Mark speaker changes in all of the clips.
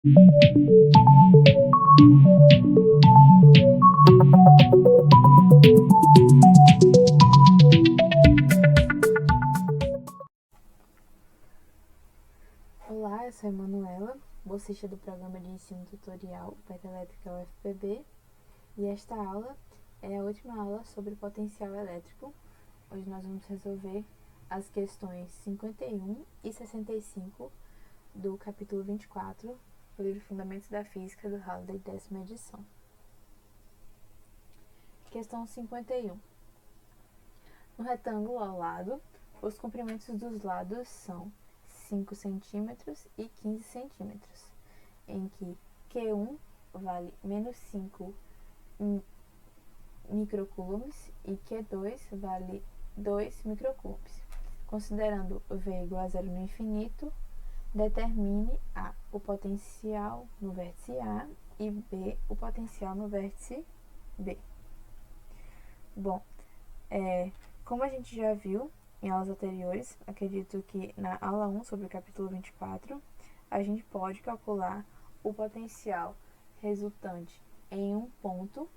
Speaker 1: Olá, eu sou a Emanuela, bolsista do Programa de Ensino Tutorial Petroelétrica UFPB, e esta aula é a última aula sobre potencial elétrico. Hoje nós vamos resolver as questões 51 e 65 do capítulo 24 do livro Fundamentos da Física do Halliday, 10ª edição. Questão 51. No retângulo ao lado, os comprimentos dos lados são 5 cm e 15 cm, em que Q1 vale menos 5 microcoulombs e Q2 vale 2 microcoulombs. Considerando V igual a zero no infinito, determine A, o potencial no vértice A, e B, o potencial no vértice B. Bom, como a gente já viu em aulas anteriores, acredito que na aula 1 sobre o capítulo 24, a gente pode calcular o potencial resultante em um ponto,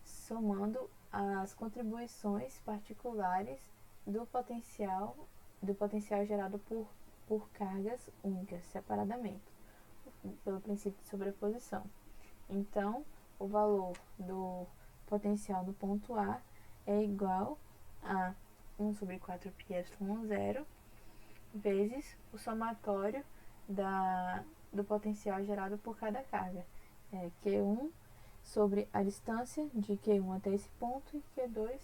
Speaker 1: somando as contribuições particulares do potencial gerado por cargas únicas, separadamente, pelo princípio de sobreposição. Então, o valor do potencial no ponto A é igual a 1 sobre 4πε0 vezes o somatório do potencial gerado por cada carga. Q1 sobre a distância de Q1 até esse ponto e Q2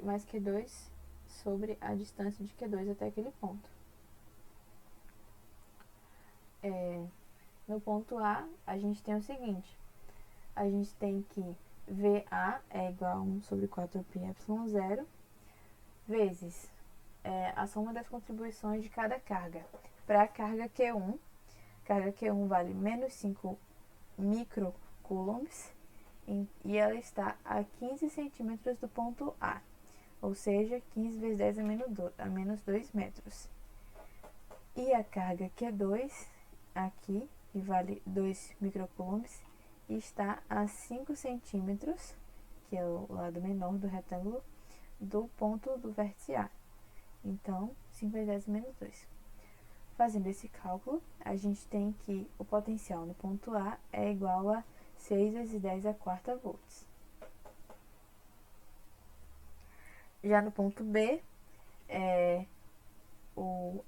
Speaker 1: mais Q2 sobre a distância de Q2 até aquele ponto. No ponto A, a gente tem o seguinte: a gente tem que VA é igual a 1 sobre 4πε0 vezes a soma das contribuições de cada carga. Para a carga Q1 vale menos 5 microcoulombs e ela está a 15 centímetros do ponto A, ou seja, 15 vezes 10 a menos 2 metros. E a carga Q2 aqui, que vale 2 microcoulombs, está a 5 centímetros, que é o lado menor do retângulo, do ponto do vértice A. Então, 5 vezes 10 a menos 2. Fazendo esse cálculo, a gente tem que o potencial no ponto A é igual a 6 vezes 10 a quarta volts. Já no ponto B,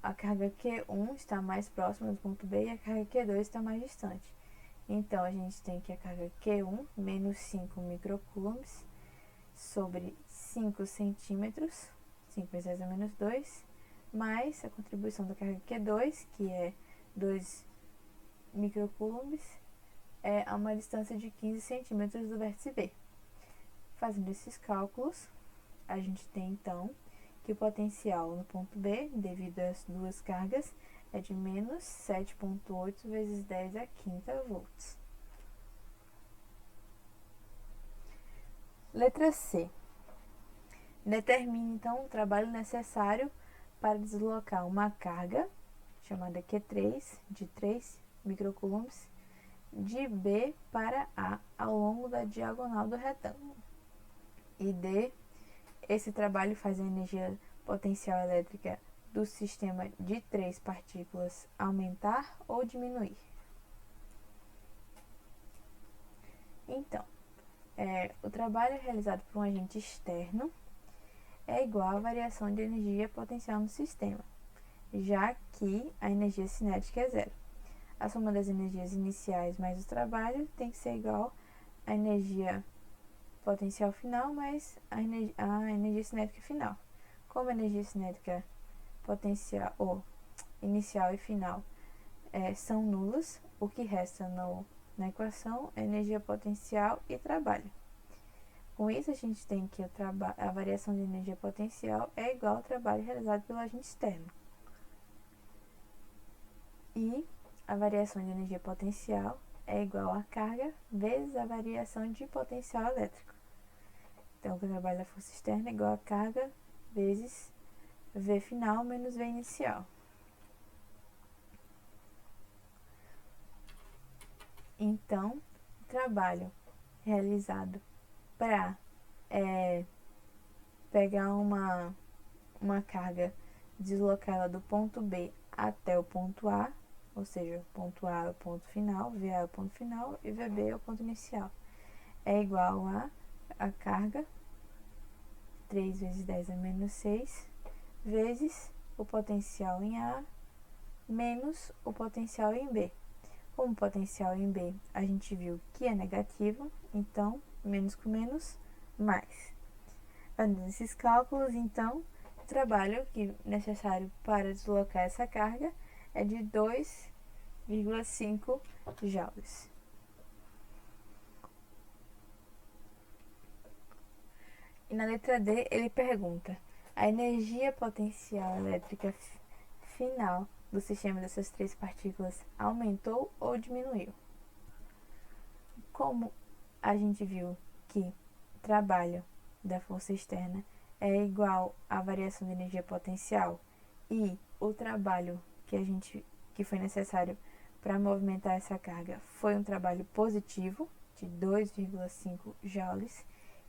Speaker 1: a carga Q1 está mais próxima do ponto B e a carga Q2 está mais distante. Então, a gente tem que a carga Q1 menos 5 microcoulombs sobre 5 centímetros, 5 vezes 10 a menos 2, mais a contribuição da carga Q2, que é 2 microcoulombs, a uma distância de 15 centímetros do vértice B. Fazendo esses cálculos, a gente tem então que o potencial no ponto B, devido às duas cargas, é de menos 7,8 vezes 10 a quinta volts. Letra C. Determine então o trabalho necessário para deslocar uma carga, chamada Q3, de 3 microcoulombs, de B para A ao longo da diagonal do retângulo. E D, esse trabalho faz a energia potencial elétrica do sistema de 3 partículas aumentar ou diminuir. Então, o trabalho realizado por um agente externo é igual à variação de energia potencial no sistema, já que a energia cinética é zero. A soma das energias iniciais mais o trabalho tem que ser igual à energia potencial final mais a energia cinética final. Como a energia cinética potencial ou inicial e final são nulas, o que resta na equação é energia potencial e trabalho. Com isso, a gente tem que a variação de energia potencial é igual ao trabalho realizado pelo agente externo. E a variação de energia potencial é igual à carga vezes a variação de potencial elétrico. Então, o trabalho da força externa é igual a carga vezes V final menos V inicial. Então, o trabalho realizado para pegar uma carga, deslocá-la do ponto B até o ponto A, ou seja, o ponto A é o ponto final, VA é o ponto final e VB é o ponto inicial, é igual a carga, 3 vezes 10 a menos 6, vezes o potencial em A, menos o potencial em B. Como o potencial em B a gente viu que é negativo, então, menos com menos, mais. Fazendo esses cálculos, então, o trabalho que necessário para deslocar essa carga é de 2,5 joules. E na letra D ele pergunta: a energia potencial elétrica final do sistema dessas três partículas aumentou ou diminuiu? Como a gente viu que o trabalho da força externa é igual à variação de energia potencial e o trabalho que foi necessário para movimentar essa carga foi um trabalho positivo de 2,5 joules,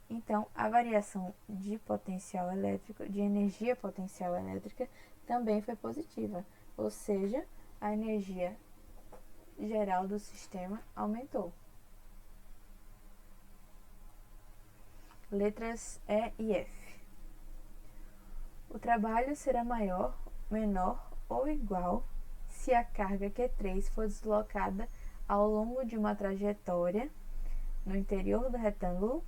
Speaker 1: então a variação de potencial elétrico, de energia potencial elétrica, também foi positiva, ou seja, a energia geral do sistema aumentou. Letras E e F. O trabalho será maior, menor ou igual se a carga Q3 for deslocada ao longo de uma trajetória no interior do retângulo,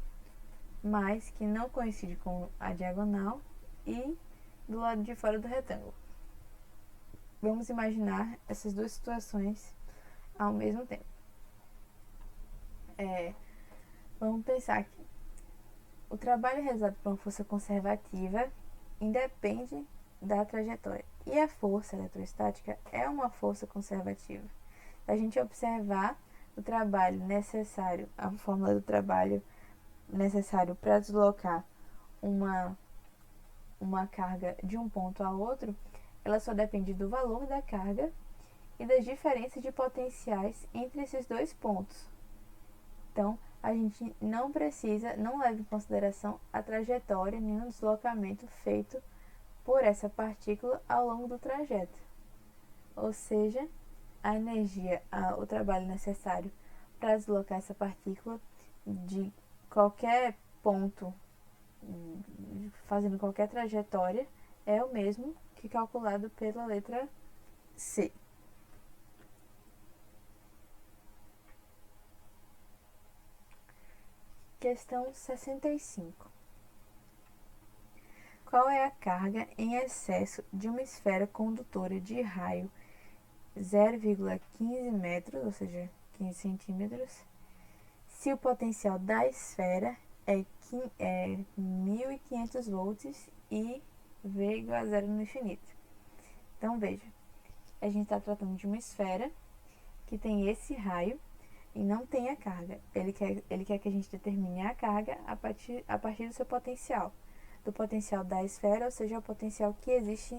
Speaker 1: mas que não coincide com a diagonal e do lado de fora do retângulo. Vamos imaginar essas duas situações ao mesmo tempo. Vamos pensar que o trabalho realizado por uma força conservativa independe da trajetória. E a força eletrostática é uma força conservativa. A gente observar o trabalho necessário, a fórmula do trabalho necessário para deslocar uma carga de um ponto a outro, ela só depende do valor da carga e das diferenças de potenciais entre esses dois pontos. Então, a gente não leva em consideração a trajetória nem o deslocamento feito por essa partícula ao longo do trajeto. Ou seja, a energia, o trabalho necessário para deslocar essa partícula de qualquer ponto, fazendo qualquer trajetória, é o mesmo que calculado pela letra C. Questão 65. Qual é a carga em excesso de uma esfera condutora de raio 0,15 metros, ou seja, 15 centímetros, se o potencial da esfera é 1.500 volts e V igual a zero no infinito? Então, veja, a gente está tratando de uma esfera que tem esse raio e não tem a carga. Ele quer que a gente determine a carga a partir do seu potencial. Do potencial da esfera, ou seja, o potencial que existe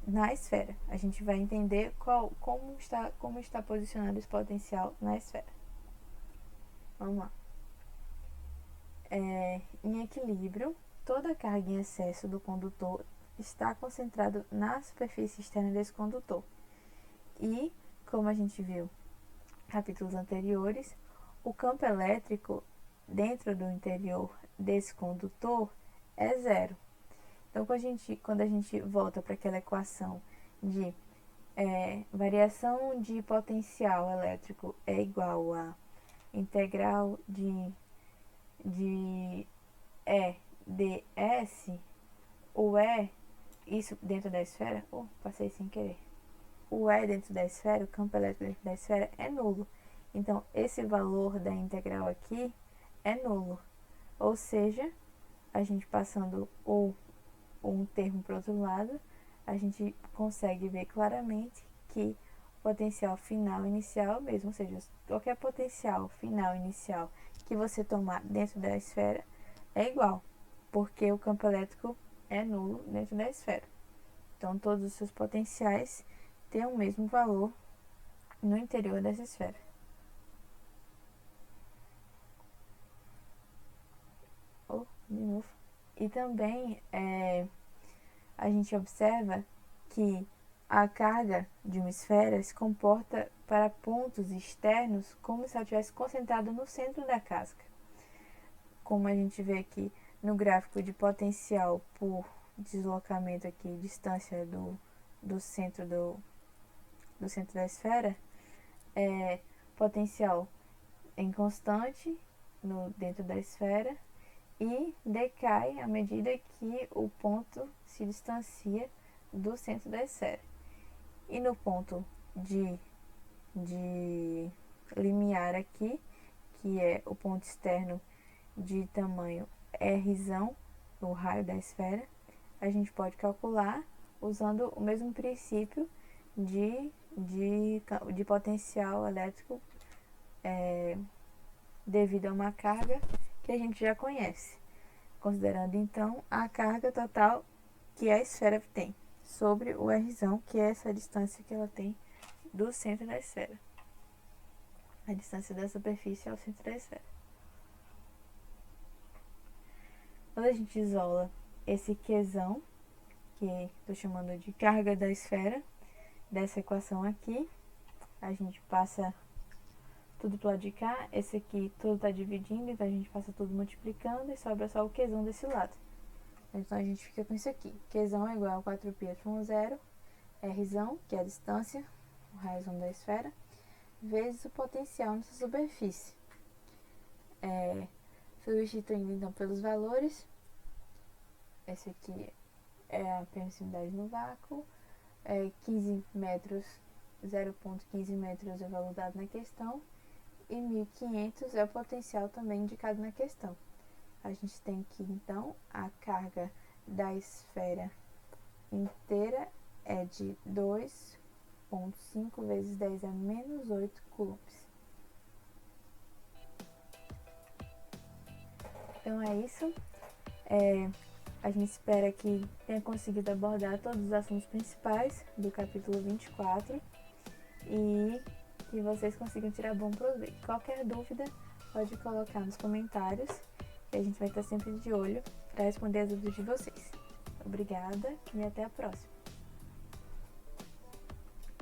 Speaker 1: na esfera. A gente vai entender como está posicionado esse potencial na esfera. Vamos lá. Em equilíbrio, toda a carga em excesso do condutor está concentrada na superfície externa desse condutor. E, como a gente viu em capítulos anteriores, o campo elétrico dentro do interior desse condutor é zero. Então, quando a gente volta para aquela equação de variação de potencial elétrico é igual a integral de E ds, o E, isso dentro da esfera, passei sem querer, o E dentro da esfera, o campo elétrico dentro da esfera é nulo. Então, esse valor da integral aqui é nulo. Ou seja, a gente passando um termo para o outro lado, a gente consegue ver claramente que o potencial final inicial é o mesmo. Ou seja, qualquer potencial final inicial que você tomar dentro da esfera é igual, porque o campo elétrico é nulo dentro da esfera. Então, todos os seus potenciais têm o mesmo valor no interior dessa esfera. De novo. E também a gente observa que a carga de uma esfera se comporta para pontos externos como se ela tivesse concentrada no centro da casca. Como a gente vê aqui no gráfico de potencial por deslocamento aqui, distância do centro do centro da esfera, potencial em constante dentro da esfera e decai à medida que o ponto se distancia do centro da esfera. E no ponto de limiar aqui, que é o ponto externo de tamanho R, o raio da esfera, a gente pode calcular usando o mesmo princípio de potencial elétrico devido a uma carga que a gente já conhece, considerando então a carga total que a esfera tem sobre o R, que é essa distância que ela tem do centro da esfera, a distância da superfície ao centro da esfera. Quando a gente isola esse Qzão, que estou chamando de carga da esfera, dessa equação aqui, a gente passa tudo para o lado de cá, esse aqui tudo está dividindo, então a gente passa tudo multiplicando e sobra só o Qzão desse lado. Então a gente fica com isso aqui, Qzão é igual a 4π/0, Rzão, que é a distância, o raio da esfera, vezes o potencial nessa superfície. Substituindo então pelos valores, esse aqui é a permissividade no vácuo, 15 metros, 0,15 metros é o valor dado na questão, e 1.500 é o potencial também indicado na questão. A gente tem que, então, a carga da esfera inteira é de 2,5 vezes 10 a menos 8 coulombs. Então é isso. A gente espera que tenha conseguido abordar todos os assuntos principais do capítulo 24 e que vocês consigam tirar bom proveito. Qualquer dúvida, pode colocar nos comentários e a gente vai estar sempre de olho para responder as dúvidas de vocês. Obrigada e até a próxima.